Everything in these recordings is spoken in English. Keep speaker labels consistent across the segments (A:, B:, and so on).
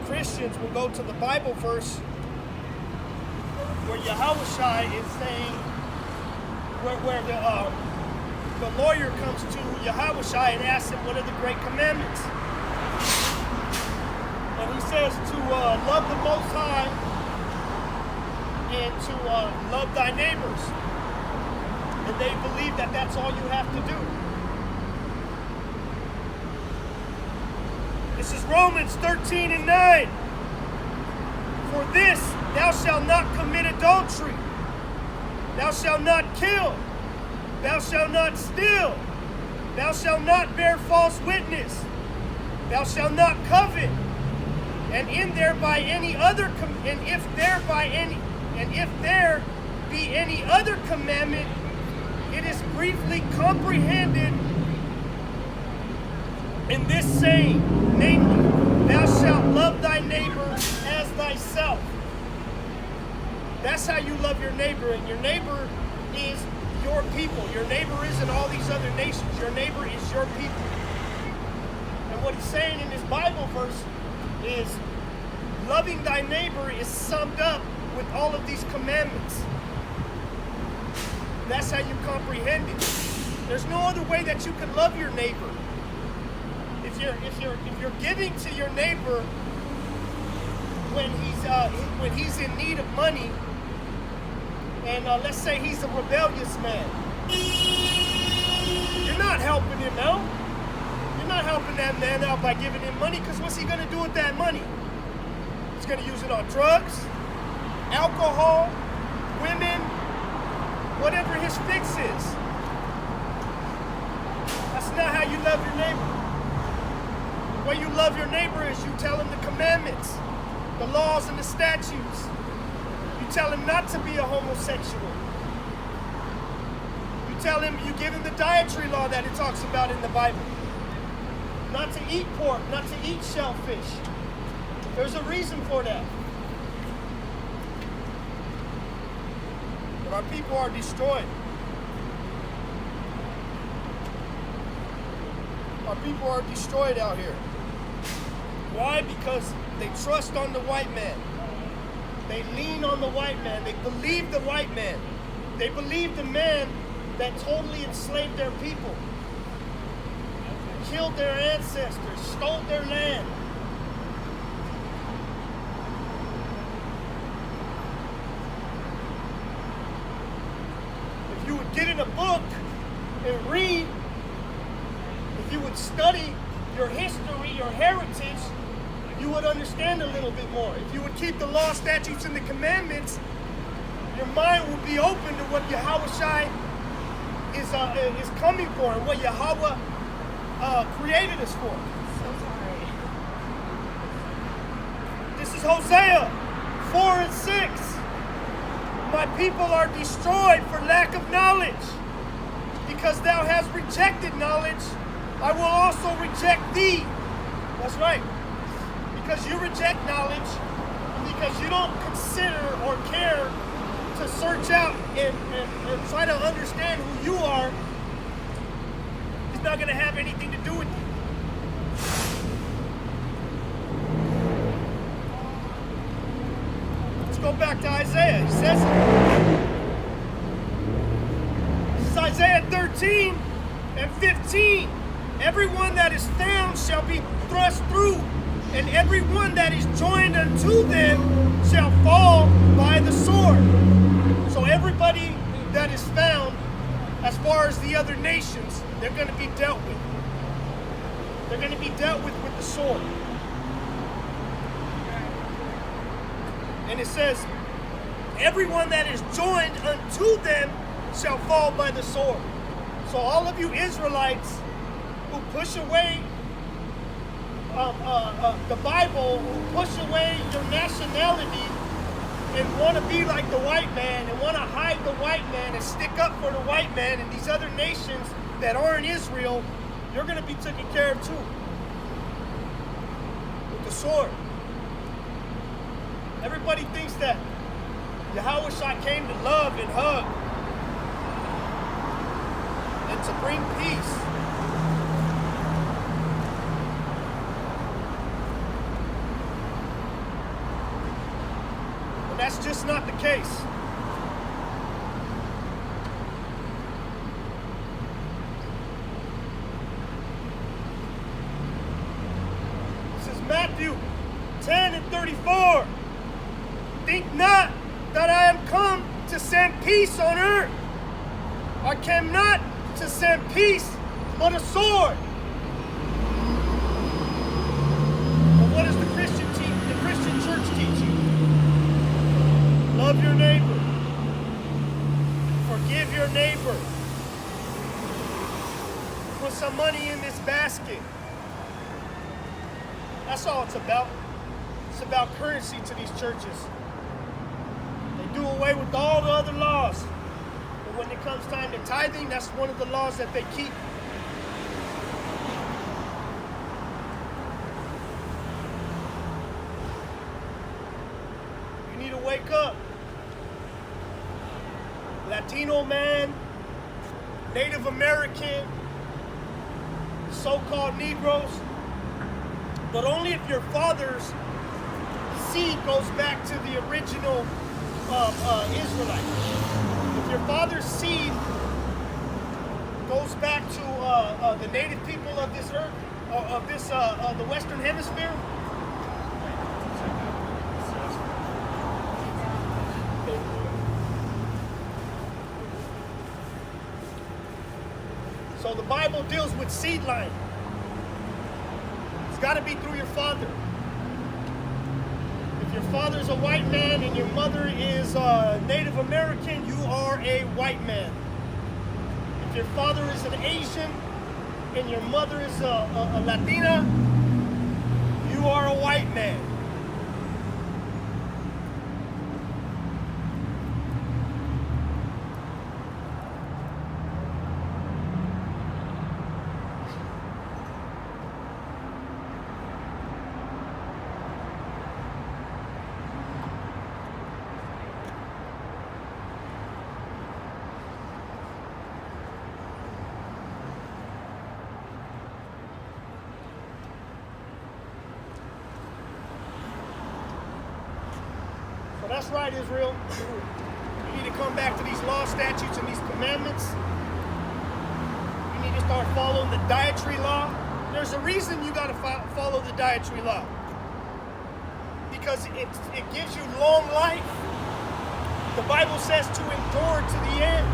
A: Christians will go to the Bible verse where Yahushua is saying, where the lawyer comes to Yahushua and asks him, what are the great commandments? And he says to love the Most High and to love thy neighbors. And they believe that that's all you have to do. This is Romans 13:9. For this, thou shalt not commit adultery. Thou shalt not kill. Thou shalt not steal. Thou shalt not bear false witness. Thou shalt not covet. And if there be any other commandment, it is briefly comprehended in this saying, namely, thou shalt love thy neighbor as thyself. That's how you love your neighbor, and your neighbor is your people. Your neighbor isn't all these other nations. Your neighbor is your people. And what he's saying in this Bible verse is loving thy neighbor is summed up with all of these commandments. That's how you comprehend it. There's no other way that you can love your neighbor. If you're giving to your neighbor when he's in need of money, and let's say he's a rebellious man, you're not helping him out. You're not helping that man out by giving him money, because what's he going to do with that money? He's going to use it on drugs, alcohol, women, whatever his fix is. That's not how you love your neighbor. The way you love your neighbor is you tell him the commandments, the laws and the statutes. You tell him not to be a homosexual. You tell him, you give him the dietary law that it talks about in the Bible. Not to eat pork, not to eat shellfish. There's a reason for that. But our people are destroyed. Our people are destroyed out here. Why? Because they trust on the white man. They lean on the white man. They believe the white man. They believe the man that totally enslaved their people, killed their ancestors, stole their land. If you would get in a book and read, if you would study your history, your heritage, you would understand a little bit more. If you would keep the law, statutes, and the commandments, your mind would be open to what Yahushua is coming for and what Yahweh created us for.
B: So sorry.
A: This is Hosea 4 and 6. My people are destroyed for lack of knowledge. Because thou hast rejected knowledge, I will also reject thee. That's right. Because you reject knowledge, and because you don't consider or care to search out and try to understand who you are, he's not going to have anything to do with you. Let's go back to Isaiah. He says, this is Isaiah 13 and 15. Everyone that is found shall be thrust through, and everyone that is joined unto them shall fall by the sword. So everybody that is found, as far as the other nations, they're going to be dealt with. They're going to be dealt with the sword. And it says, everyone that is joined unto them shall fall by the sword. So all of you Israelites who push away the Bible, who push away your nationality and want to be like the white man and want to hide the white man and stick up for the white man and these other nations that aren't Israel, you're going to be taken care of too. With the sword. Everybody thinks that Yahushua came to love and hug and to bring peace. When that's just not the case. This is Matthew 10:34. Think not that I am come to send peace on earth. I came not to send peace, but a sword. But what does the Christian church teach you? Love your neighbor. Forgive your neighbor. Put some money in this basket. That's all it's about. It's about currency to these churches. They do away with all the other laws. But when it comes time to tithing, that's one of the laws that they keep. You need to wake up. Latino man, Native American, so-called Negroes, but only if your father's seed goes back to the original Israelite. If your father's seed goes back to the native people of this earth, of this the Western Hemisphere. So the Bible deals with seed line. It's got to be through your father. If your father's a white man and your mother is Native American, you are a white man. If your father is an Asian and your mother is a Latina, you are a white man. That's right, Israel. You need to come back to these law, statutes, and these commandments. You need to start following the dietary law. There's a reason you got to follow the dietary law. Because it gives you long life. The Bible says to endure to the end.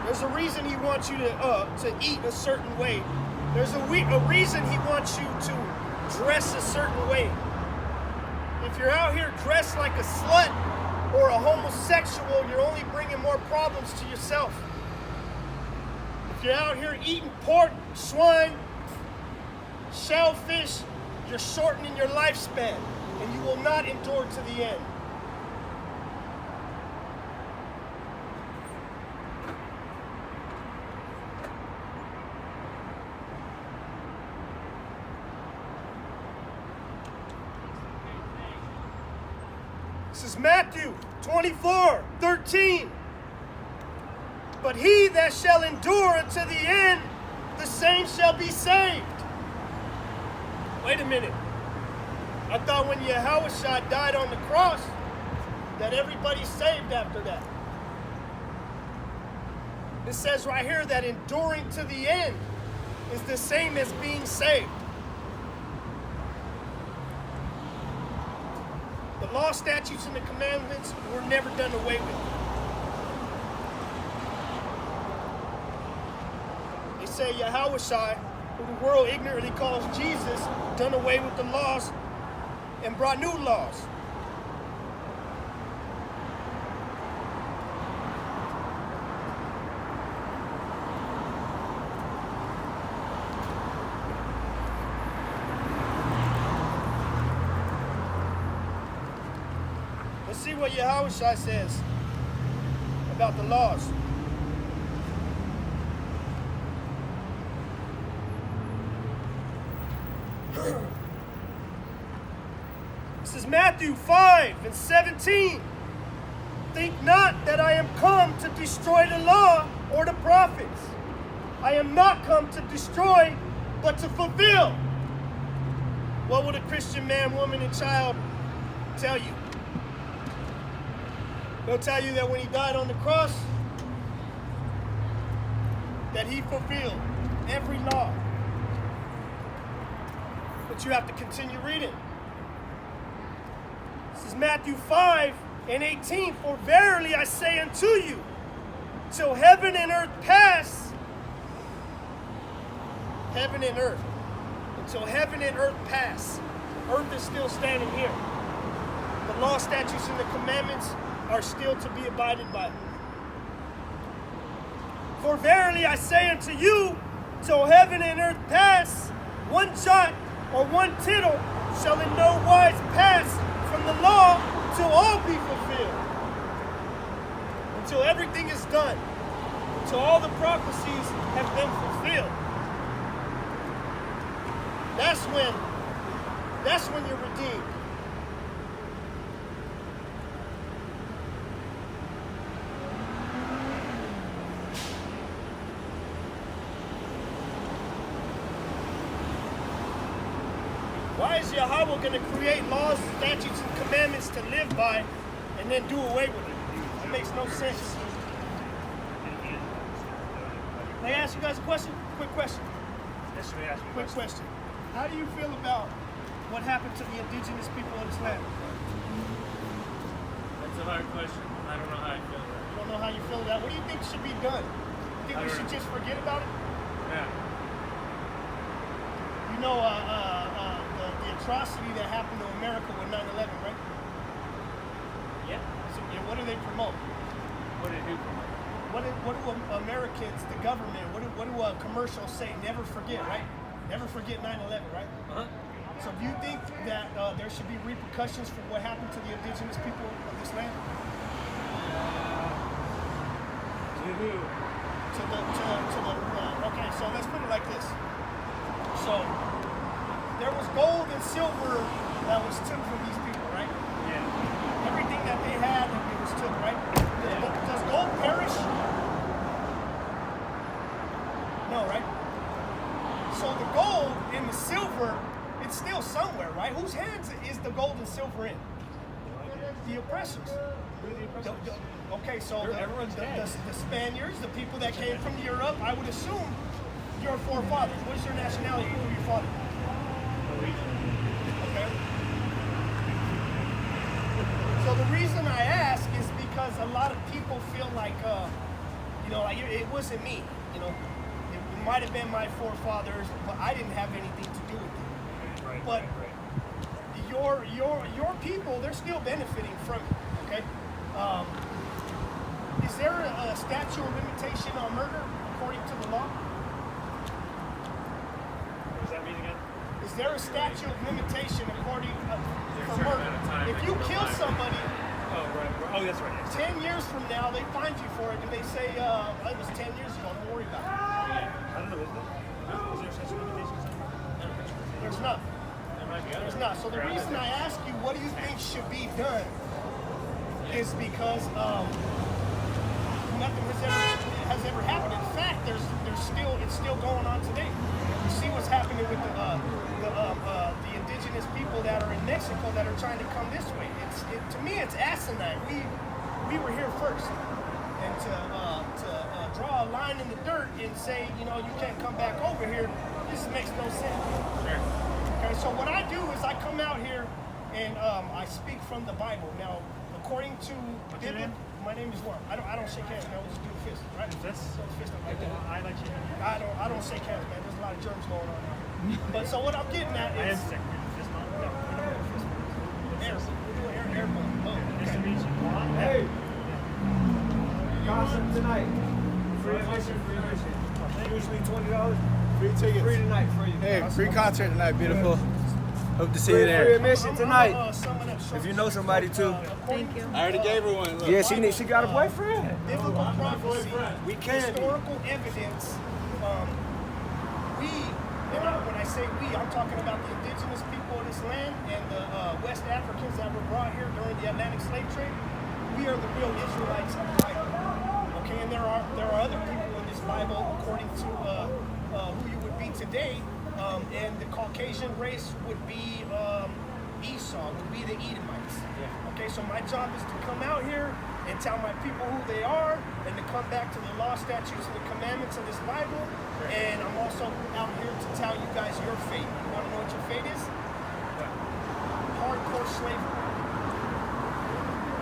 A: There's a reason he wants you to eat a certain way. There's a reason he wants you to dress a certain way. If you're out here dressed like a slut or a homosexual, you're only bringing more problems to yourself. If you're out here eating pork, swine, shellfish, you're shortening your lifespan, and you will not endure to the end. This is Matthew 24:13. But he that shall endure unto the end, the same shall be saved. Wait a minute. I thought when Yahushua died on the cross, that everybody's saved after that. It says right here that enduring to the end is the same as being saved. The law, statutes, and the commandments were never done away with. They say Yahushua, who the world ignorantly calls Jesus, done away with the laws and brought new laws. Let's see what Yahushua says about the laws. This is Matthew 5:17. Think not that I am come to destroy the law or the prophets. I am not come to destroy, but to fulfill. What will a Christian man, woman, and child tell you? They'll tell you that when he died on the cross, that he fulfilled every law. But you have to continue reading. This is Matthew 5:18. For verily I say unto you, till heaven and earth pass, heaven and earth, until heaven and earth pass, earth is still standing here. The law, statutes, and the commandments are still to be abided by. For verily I say unto you, till heaven and earth pass, one jot or one tittle shall in no wise pass from the law till all be fulfilled. Until everything is done. Until all the prophecies have been fulfilled. That's when you're redeemed. Why is Yahweh going to create laws, statutes, and commandments to live by and then do away with it? That makes no sense. May I ask you guys a question? Quick question.
B: Yes, we ask you.
A: Quick question. How do you feel about what happened to the indigenous people of this land?
B: That's a hard question. I don't know how I feel about it.
A: You don't know how you feel about it? What do you think should be done? You think we should just forget about it?
B: Yeah.
A: You know the atrocity that happened to America with 9/11, right?
B: Yeah.
A: So, what do they promote?
B: What did it do for me?
A: What do Americans, the government, what do commercials say? Never forget, right? Never forget 9/11, right?
B: Uh-huh.
A: So do you think that there should be repercussions for what happened to the indigenous people of this land? Okay, so let's put it like this. So there was gold and silver that was took from these people, right?
B: Yeah.
A: Everything that they had, it was took, right? Does gold perish? No, right? So the gold and the silver, it's still somewhere, right? Whose hands is the gold and silver in? The oppressors. Okay, so the Spaniards, the people that came from Europe, I would assume your forefathers. What's your nationality through your father?
B: Norwegian.
A: Okay. So the reason I ask is because a lot of people feel like, like it wasn't me, It might have been my forefathers, but I didn't have anything to do with it.
B: Right.
A: But your people, they're still benefiting from it. Okay. Is there a statute of limitation on murder according to the law?
B: What does that mean again?
A: Is there a statute of limitation according
B: There's
A: for
B: a certain
A: murder?
B: amount of time
A: If
B: that
A: you
B: you
A: kill
B: apply.
A: somebody,
B: Oh, right. Oh, that's right. Yes.
A: 10 years from now, they find you for it, and they say, it was 10 years ago, don't worry about it.
B: I don't know, is there such limitations?
A: There's not.
B: There might be others.
A: There's not. So the reason I ask you, what do you think should be done, is because nothing has ever happened. In fact, it's still going on today. You see what's happening with the indigenous people that are in Mexico that are trying to come this way. To me, it's asinine. We were here first, and to draw a line in the dirt and say, you can't come back over here, this makes no sense.
B: Sure.
A: Okay, so what I do is I come out here and I speak from the Bible. Now, according to
B: What's your name?
A: my name is Juan. I don't shake hands, man. We'll just do a fist, right?
B: Fist?
A: So fist up like that.
B: I like you.
A: I don't shake hands, man. There's a lot of germs going on here. But so what I'm getting at
B: I am
A: is
B: sick. Fist bump.
A: no, we don't do a fist bump. Air bump. Boom.
B: Nice to
A: Okay.
B: meet you.
C: Hey! Gossip tonight. Free admission, free admission. Usually $20.
D: Free tickets.
C: Free tonight for you.
D: Hey, free concert tonight, beautiful. Hope to see
C: Free,
D: you
C: free
D: there.
C: admission tonight.
A: If
C: If you know somebody too.
A: Thank you.
D: I already gave her one. Look.
C: Yeah, she got a boyfriend.
A: Biblical prophecy,
C: We can.
A: historical evidence. When I say we, I'm talking about the indigenous people of this land and the West Africans that were brought here during the Atlantic slave trade. We are the real Israelites of the Bible. Okay, and there are other people in this Bible, according to who you would be today, And the Caucasian race would be Esau, would be the Edomites. Okay, so my job is to come out here and tell my people who they are, and to come back to the law, statutes, and the commandments of this Bible. And I'm also out here to tell you guys your fate. You want to know what your fate is? Hardcore slavery.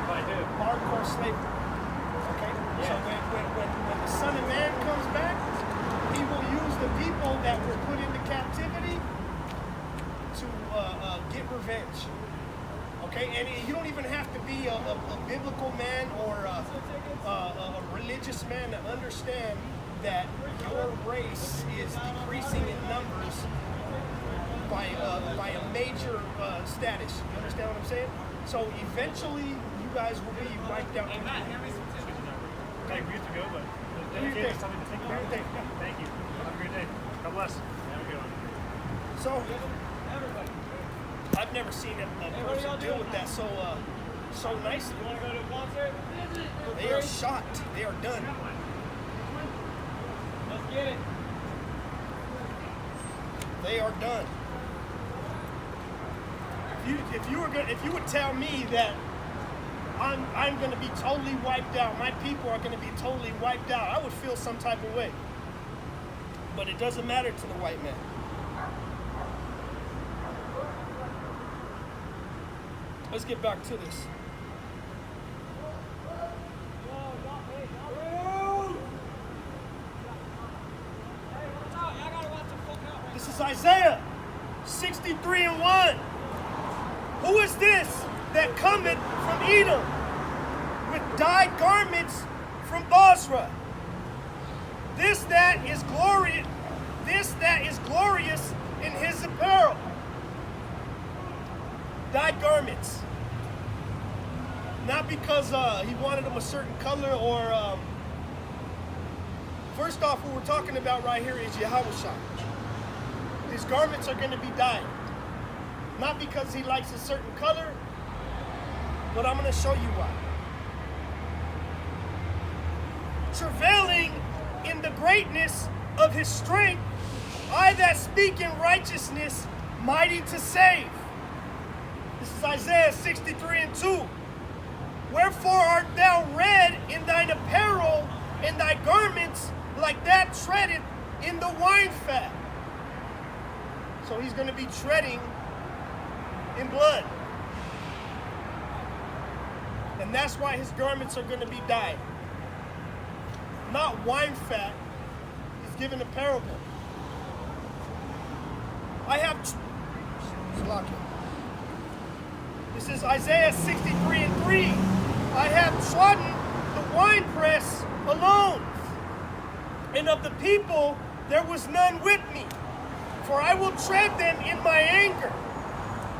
B: I do.
A: Hardcore slavery. Okay? So when the Son of Man comes back, he will use the people that were put into captivity to get revenge. Okay? And you don't even have to be a biblical man or a religious man to understand that your race is decreasing in numbers by a major status. You understand what I'm saying? So eventually, you guys will be wiped out.
B: Okay, we have to go, but
A: Do your thing.
B: something to think
A: Do
B: about.
A: your thing.
B: Thank you. Have a great day. God bless. Have a good one.
A: So, I've never seen a person deal with that so nicely.
C: You want to go to a concert?
A: They are shot. They are done.
C: Let's get it.
A: They are done. If you would tell me that I'm going to be totally wiped out, my people are going to be totally wiped out, I would feel some type of way. But it doesn't matter to the white man. Let's get back to this. This is Isaiah 63:1. Who is this that cometh from Edom with dyed garments from Bozrah? This that is glorious in his apparel. Dyed garments. Not because he wanted them a certain color or first off, what we're talking about right here is Yahushua. His garments are going to be dyed. Not because he likes a certain color, but I'm going to show you why. Travailing in the greatness of his strength, I that speak in righteousness, mighty to save. This is Isaiah 63:2. Wherefore art thou red in thine apparel, and thy garments like that treaded in the wine fat. So he's going to be treading in blood. And that's why his garments are going to be dyed. Not wine fat. He's given a parable. I have... This is Isaiah 63:3. I have trodden the winepress alone, and of the people there was none with me. For I will tread them in my anger,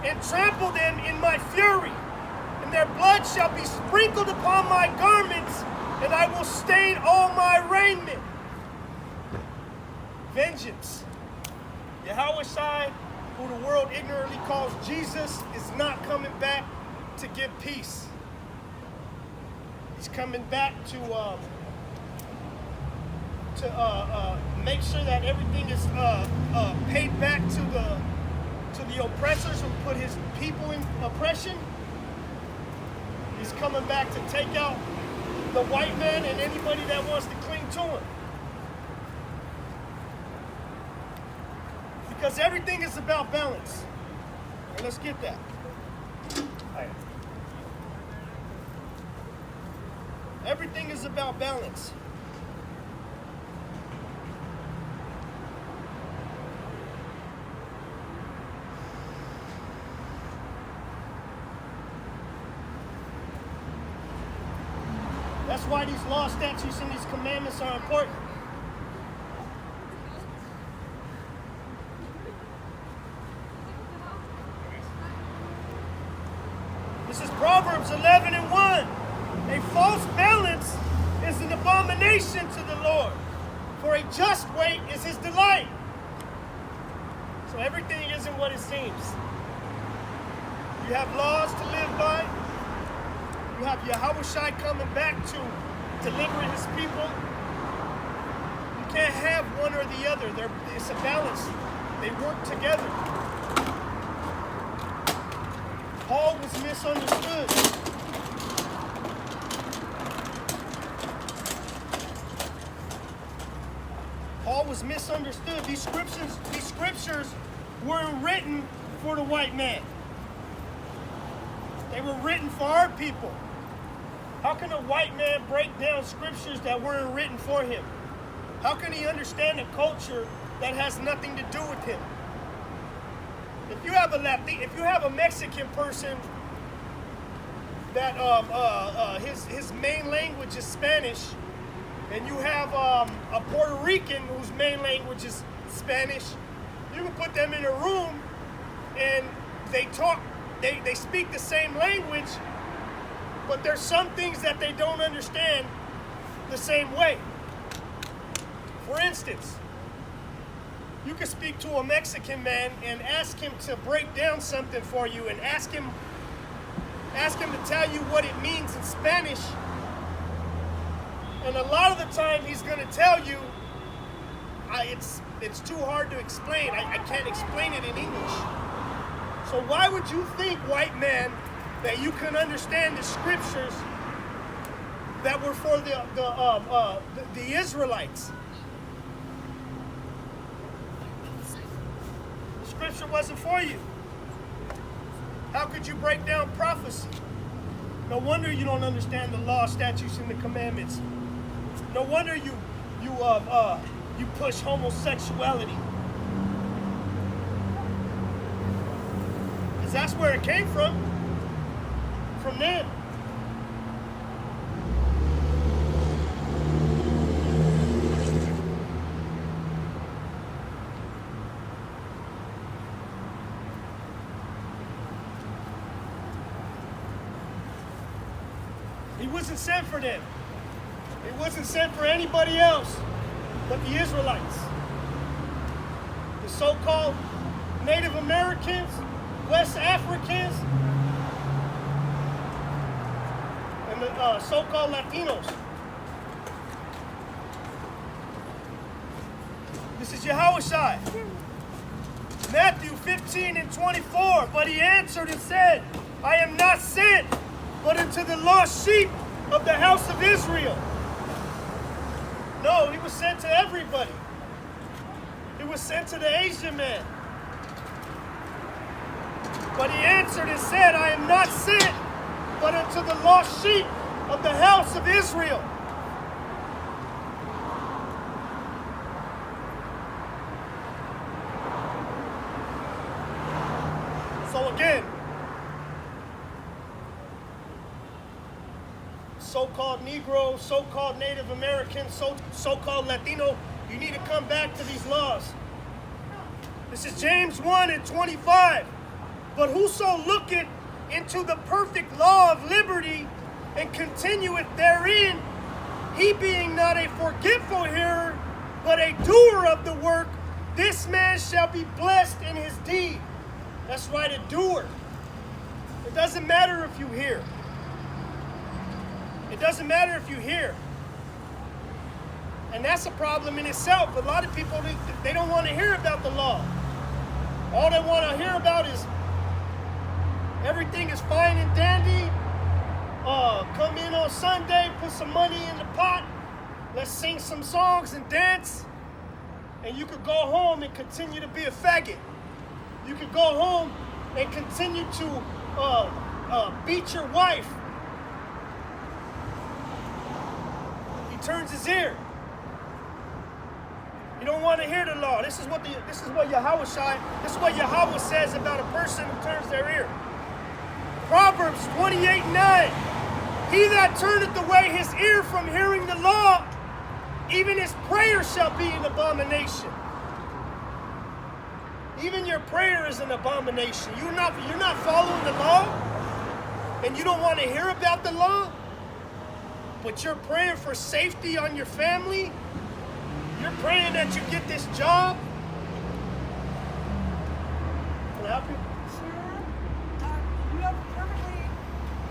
A: and trample them in my fury, and their blood shall be sprinkled upon my garments, and I will stain all my raiment. Vengeance. Yahushua, who the world ignorantly calls Jesus, is not coming back to give peace. He's coming back to make sure that everything is paid back to the oppressors who put his people in oppression. He's coming back to take out the white man and anybody that wants to cling to him. Because everything is about balance. And let's get that. Everything is about balance. That's why these law, statutes, and these commandments are important. This is Proverbs 11:1. A false balance is an abomination to the Lord, for a just weight is his delight. So everything isn't what it seems. You have laws to live by. You have Yahushua coming back to deliver his people. You can't have one or the other. It's a balance. They worked together. Paul was misunderstood. Paul was misunderstood. These scriptures weren't written for the white man. They were written for our people. How can a white man break down scriptures that weren't written for him? How can he understand a culture that has nothing to do with him? If you have a Mexican person that his main language is Spanish, and you have a Puerto Rican whose main language is Spanish, you can put them in a room and they speak the same language, but there's some things that they don't understand the same way. For instance, you can speak to a Mexican man and ask him to break down something for you and ask him to tell you what it means in Spanish. And a lot of the time he's going to tell you, it's too hard to explain. I can't explain it in English. So why would you think, white man, that you can understand the scriptures that were for the Israelites? The scripture wasn't for you. How could you break down prophecy? No wonder you don't understand the law, statutes, and the commandments. No wonder you push homosexuality. Because that's where it came from them. He wasn't sent for them. He wasn't sent for anybody else but the Israelites. The so-called Native Americans, West Africans, and the so-called Latinos. This is Yahushua. Matthew 15:24. But he answered and said, I am not sent, but unto the lost sheep of the house of Israel. No, he was sent to everybody. He was sent to the Asian man. But he answered and said, I am not sent, but unto the lost sheep of the house of Israel. So again, so-called Negro, so-called Native American, so-called Latino, you need to come back to these laws. This is James 1:25. But whoso looketh into the perfect law of liberty and continueth therein, he being not a forgetful hearer, but a doer of the work, this man shall be blessed in his deed. That's right, a doer. It doesn't matter if you hear. It doesn't matter if you hear. And that's a problem in itself. A lot of people, they don't want to hear about the law. All they want to hear about is everything is fine and dandy. Come in on Sunday, put some money in the pot. Let's sing some songs and dance. And you could go home and continue to be a faggot. You could go home and continue to beat your wife. He turns his ear. You don't want to hear the law. This is what Yahweh says about a person who turns their ear. Proverbs 28:9. He that turneth away his ear from hearing the law, even his prayer shall be an abomination. Even your prayer is an abomination. You're not following the law, and you don't want to hear about the law, but you're praying for safety on your family. You're praying that you get this job. Can I help you?
E: Sir, you have perfectly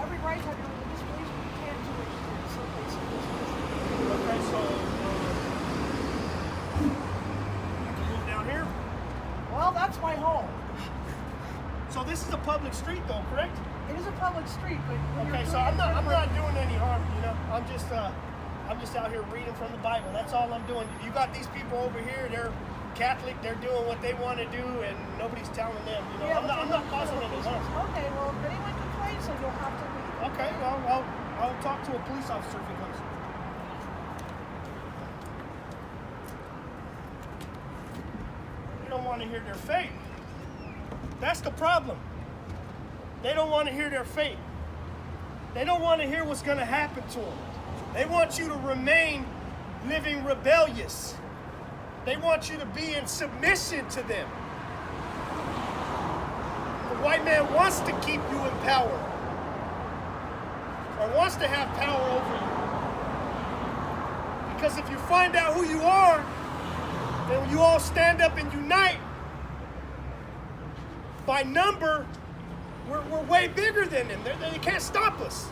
E: every right to have your religious beliefs, but you can't do it. So basically,
A: Okay, so I can move down here.
E: well, That's my home.
A: So this is a public street, though, correct?
E: It is a public street, but when
A: Okay,
E: you're
A: so
E: doing
A: I'm
E: it
A: not
E: different-
A: doing any harm, you know. I'm just out here reading from the Bible. That's all I'm doing. You got these people over here. They're Catholic. They're doing what they want to do, and nobody's telling them. You know,
E: Yeah,
A: I'm not causing any harm.
E: Okay, well, if anyone complains, then you'll have to leave.
A: Okay, well, I'll talk to a police officer if he comes. You don't want to hear their fate. That's the problem. They don't want to hear their fate. They don't want to hear what's going to happen to them. They want you to remain living rebellious. They want you to be in submission to them. The white man wants to keep you in power, or wants to have power over you. Because if you find out who you are, then you all stand up and unite, by number, we're way bigger than them. They can't stop us.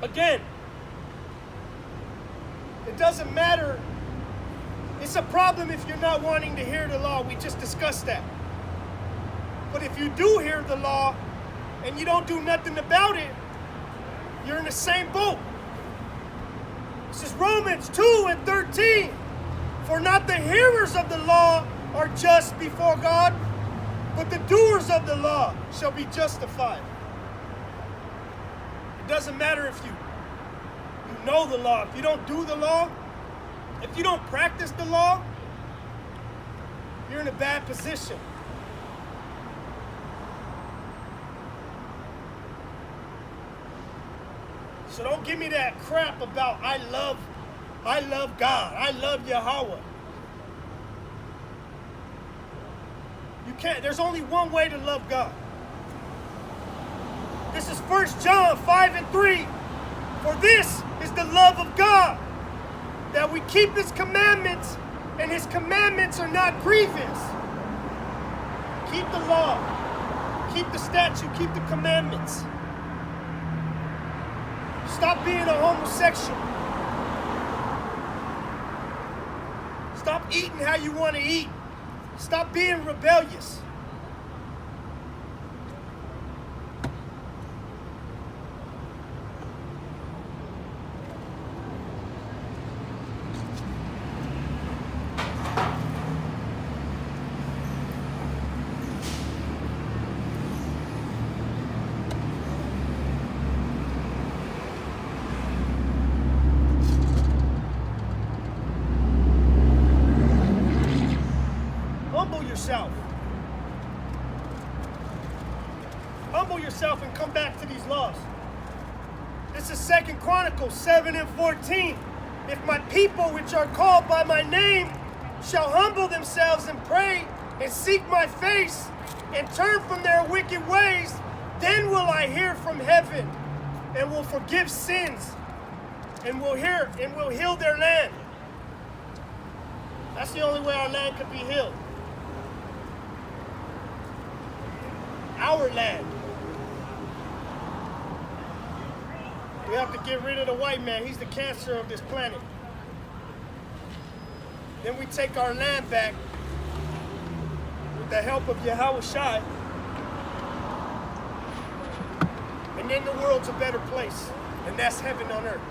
A: Again, it doesn't matter. It's a problem if you're not wanting to hear the law. We just discussed that. But if you do hear the law and you don't do nothing about it, you're in the same boat. This is Romans 2:13. For not the hearers of the law are just before God, but the doers of the law shall be justified. It doesn't matter if you know the law. If you don't do the law, if you don't practice the law, you're in a bad position. So don't give me that crap about I love God. I love Yahweh. You can't. There's only one way to love God. This is 1 John 5:3. For this is the love of God, that we keep his commandments, and his commandments are not grievous. Keep the law. Keep the statute. Keep the commandments. Stop being a homosexual. Stop eating how you want to eat. Stop being rebellious. Humble yourself. Humble yourself and come back to these laws. This is 2 Chronicles 7:14. If my people which are called by my name shall humble themselves and pray and seek my face and turn from their wicked ways, then will I hear from heaven and will forgive sins and will heal their land. That's the only way our land could be healed. Our land. We have to get rid of the white man. He's the cancer of this planet. Then we take our land back with the help of Yahweh Shai. And then the world's a better place. And that's heaven on earth.